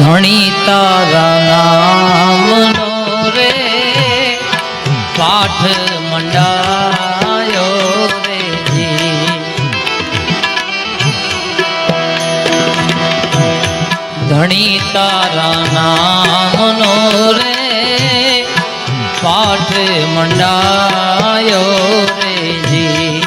ધણી તારા નામનો રે પાઠ મંડાયો રે જી, ધણી તારા નામનો રે પાઠ મંડાયો રે જી.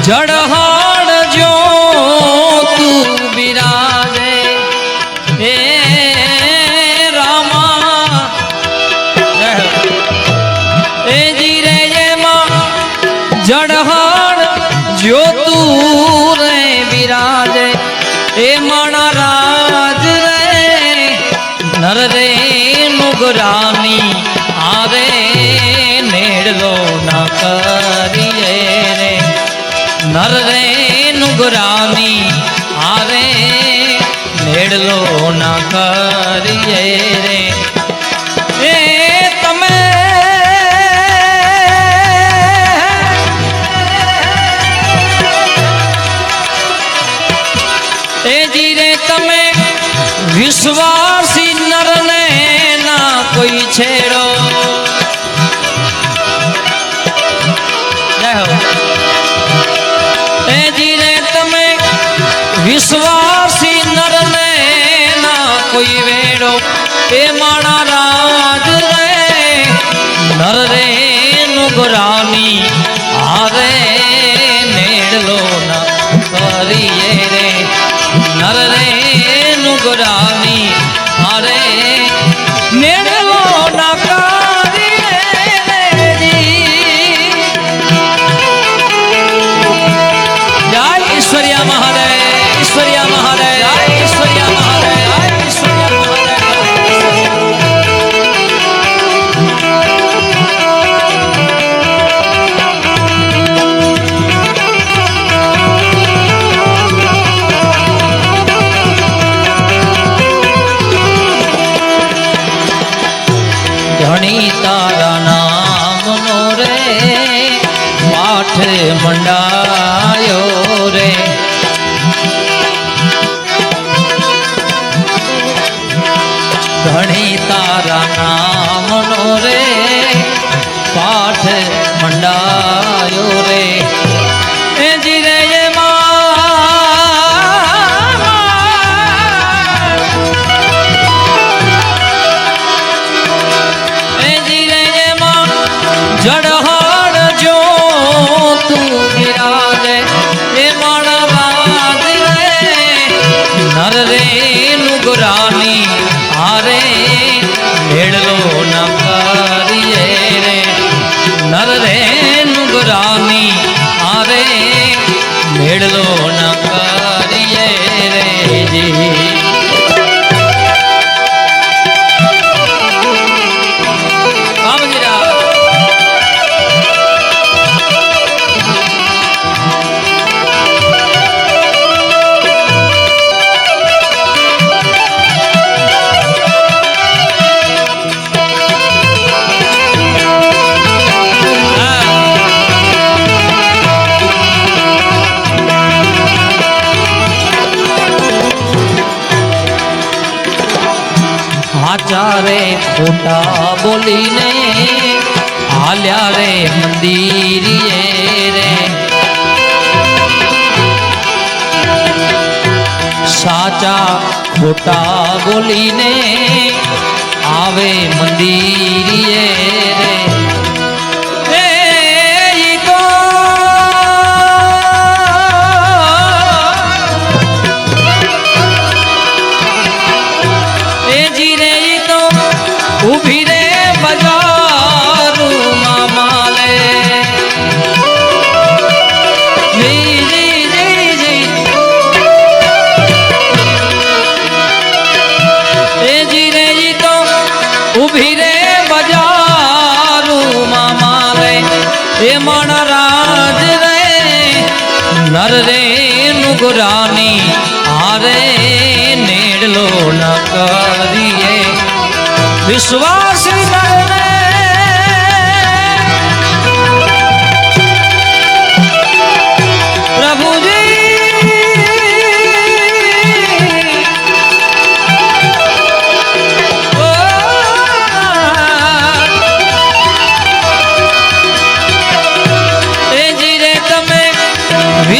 જડહાડ જો તું બિરાજે હે રામા, એ જીરે એમાં જડહાડ જો તું રે બિરાજે એ માણા રાજ રે નર રે નુગરાની આરે નેડલો ના કરીએ રે નર રે નુગરાની આરે નેડલો ના કરીએ રે. એ તમે એ જીરે તમે વિશ્વાસી નરને ના કોઈ છેડો. જય હો. વિશ્વાસી નરને ના કોઈ વેડો એ માણા રાજ રે નર રે નુગરાની આરે નેડલો ના કરીએ રે નર રે નુગરાની આરે નેડલો ના કરીએ રે જી. જય ઈશ્વરિયા મહાદેવ, ઈશ્વરિયા મહાદેવ, ઈશ્વરિયા મહાદેવ, ઈશ્વરિયા મહાદેવ. ધણી તારા નામનો રે પાઠ મંડાયો રે ધણી તારા નામનો રે પાઠ મંડાયો રે. એ જીરે જડહાડ જો તું બિરાજે એ માણા રાજ રે નર રે નુગરાની આરે નેડલો ના કરીએ રે નર રે નુગરાની આરે નેડલો ના કરીએ રે જી. આચારે ખોટા બોલીને હાલ્યા રે મંદિરીએ રે સાચા ખોટા બોલીને આવે મંદિરીએ રે. ઉભી રે બજારું મામાલે જી જી જી જી એ જી રે જી તો ઉભી રે બજારું મામાલે એ માણા રાજ રે નર રે નુગરાની આરે નેડલો ન કરીએ વિશ્વાસ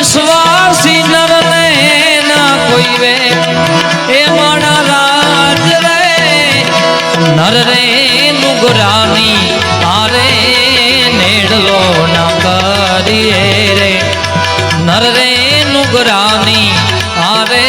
વિશ્વાસી નરને ના કોઈ વે એ માણા રાજ રે નર રે નુગરાની આરે નેડલો ના કરીએ રે નર રે નુગરાની આરે